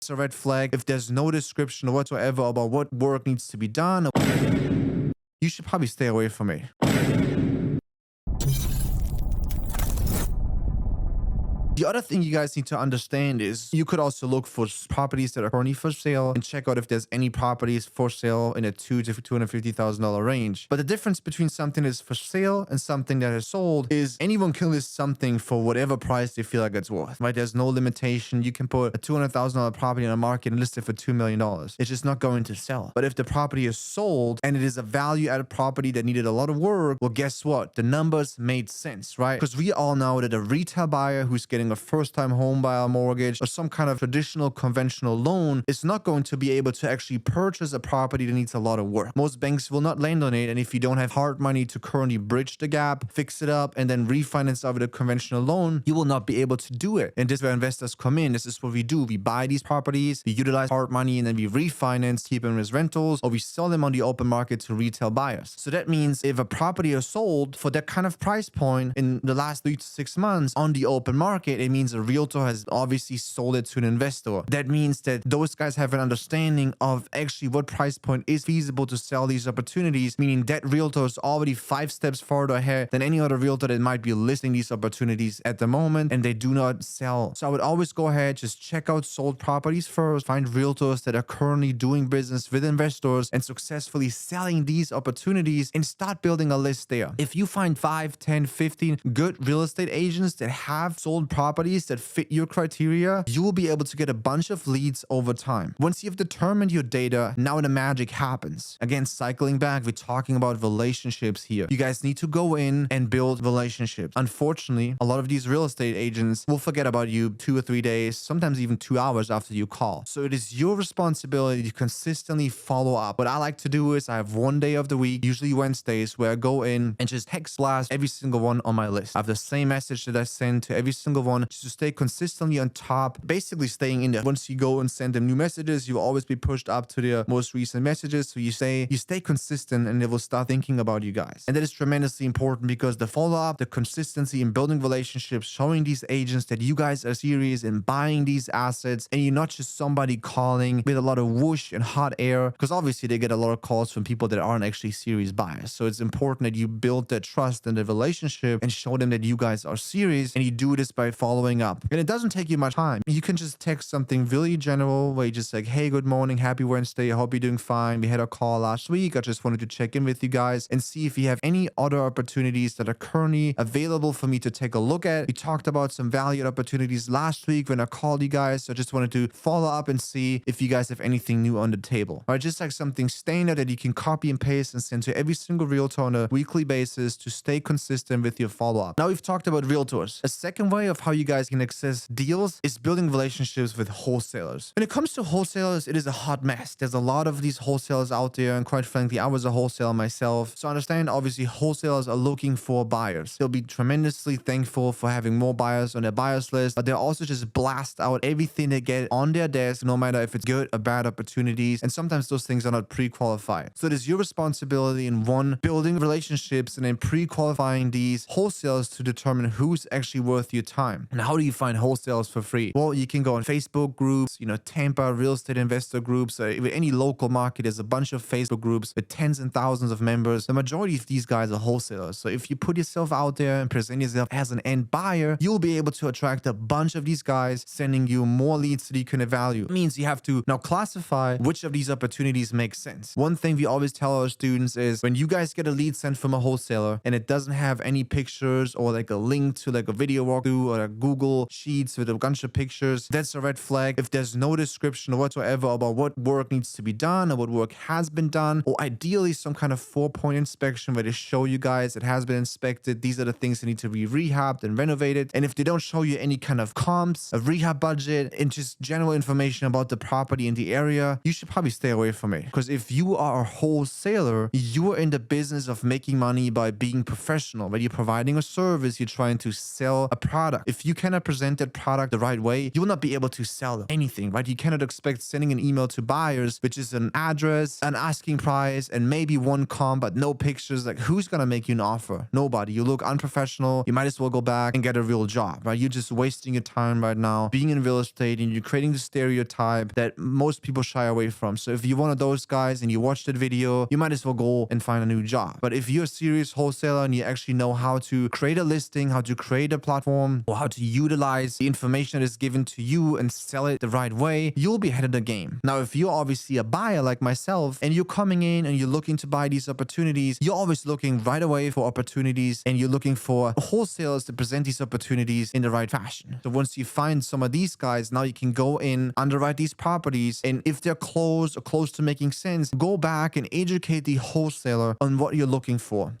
It's a red flag. If there's no description whatsoever about what work needs to be done, you should probably stay away from it. The other thing you guys need to understand is you could also look for properties that are currently for sale and check out if there's any properties for sale in a $200,000 to $250,000 range. But the difference between something that's for sale and something that is sold is anyone can list something for whatever price they feel like it's worth, right? There's no limitation. You can put a $200,000 property on the market and list it for $2 million. It's just not going to sell. But if the property is sold and it is a value-added property that needed a lot of work, well, guess what? The numbers made sense, right? Because we all know that a retail buyer who's getting a first-time home buyer mortgage or some kind of traditional conventional loan is not going to be able to actually purchase a property that needs a lot of work. Most banks will not lend on it, and if you don't have hard money to currently bridge the gap, fix it up, and then refinance over the conventional loan, you will not be able to do it. And this is where investors come in. This is what we do. We buy these properties, we utilize hard money, and then we refinance, keep them as rentals, or we sell them on the open market to retail buyers. So that means if a property is sold for that kind of price point in the last 3 to 6 months on the open market, it means a realtor has obviously sold it to an investor. That means that those guys have an understanding of actually what price point is feasible to sell these opportunities, meaning that realtor is already 5 steps further ahead than any other realtor that might be listing these opportunities at the moment, and they do not sell. So I would always go ahead, just check out sold properties first, find realtors that are currently doing business with investors and successfully selling these opportunities, and start building a list there. If you find 5, 10, 15 good real estate agents that have sold properties that fit your criteria, you will be able to get a bunch of leads over time. Once you've determined your data, now the magic happens. Again, cycling back, we're talking about relationships here. You guys need to go in and build relationships. Unfortunately, a lot of these real estate agents will forget about you 2 or 3 days, sometimes even 2 hours after you call. So it is your responsibility to consistently follow up. What I like to do is I have one day of the week, usually Wednesdays, where I go in and just text blast every single one on my list. I have the same message that I send to every single one just to stay consistently on top, basically staying in there. Once you go and send them new messages, you will always be pushed up to their most recent messages. So you stay consistent, and they will start thinking about you guys. And that is tremendously important because the follow-up, the consistency in building relationships, showing these agents that you guys are serious in buying these assets, and you're not just somebody calling with a lot of whoosh and hot air, because obviously they get a lot of calls from people that aren't actually serious buyers. So it's important that you build that trust and the relationship and show them that you guys are serious, and you do this by following up. And it doesn't take you much time. You can just text something really general where you just like, hey, good morning, happy Wednesday, I hope you're doing fine. We had a call last week. I just wanted to check in with you guys and see if you have any other opportunities that are currently available for me to take a look at. We talked about some valued opportunities last week when I called you guys. So I just wanted to follow up and see if you guys have anything new on the table. All right, just like something standard that you can copy and paste and send to every single realtor on a weekly basis to stay consistent with your follow-up. Now we've talked about realtors. A second way of how you guys can access deals is building relationships with wholesalers. When it comes to wholesalers, it is a hot mess. There's a lot of these wholesalers out there, and quite frankly, I was a wholesaler myself. So understand, obviously, wholesalers are looking for buyers. They'll be tremendously thankful for having more buyers on their buyers list, but they'll also just blast out everything they get on their desk, no matter if it's good or bad opportunities. And sometimes those things are not pre-qualified. So it is your responsibility in one, building relationships and then pre-qualifying these wholesalers to determine who's actually worth your time. And how do you find wholesalers for free? Well, you can go on Facebook groups, Tampa real estate investor groups. With any local market, there's a bunch of Facebook groups with tens and thousands of members. The majority of these guys are wholesalers. So if you put yourself out there and present yourself as an end buyer, you'll be able to attract a bunch of these guys, sending you more leads that you can evaluate. It means you have to now classify which of these opportunities make sense. One thing we always tell our students is when you guys get a lead sent from a wholesaler and it doesn't have any pictures or like a link to like a video walkthrough or a Google Sheets with a bunch of pictures, that's a red flag. If there's no description whatsoever about what work needs to be done or what work has been done, or ideally some kind of 4-point inspection where they show you guys it has been inspected, these are the things that need to be rehabbed and renovated. And if they don't show you any kind of comps, a rehab budget, and just general information about the property in the area, you should probably stay away from it. Because if you are a wholesaler, you are in the business of making money by being professional. When you're providing a service, you're trying to sell a product. If if you cannot present that product the right way, you will not be able to sell anything, right? You cannot expect sending an email to buyers, which is an address, an asking price, and maybe one comp, but no pictures. Like, who's gonna make you an offer? Nobody. You look unprofessional. You might as well go back and get a real job, right? You're just wasting your time right now being in real estate, and you're creating the stereotype that most people shy away from. So if you're one of those guys and you watch that video, you might as well go and find a new job. But if you're a serious wholesaler and you actually know how to create a listing, how to create a platform, or how to utilize the information that is given to you and sell it the right way, you'll be ahead of the game. Now, if you're obviously a buyer like myself and you're coming in and you're looking to buy these opportunities, you're always looking right away for opportunities, and you're looking for wholesalers to present these opportunities in the right fashion. So once you find some of these guys, now you can go in, underwrite these properties, and if they're close or close to making sense, go back and educate the wholesaler on what you're looking for.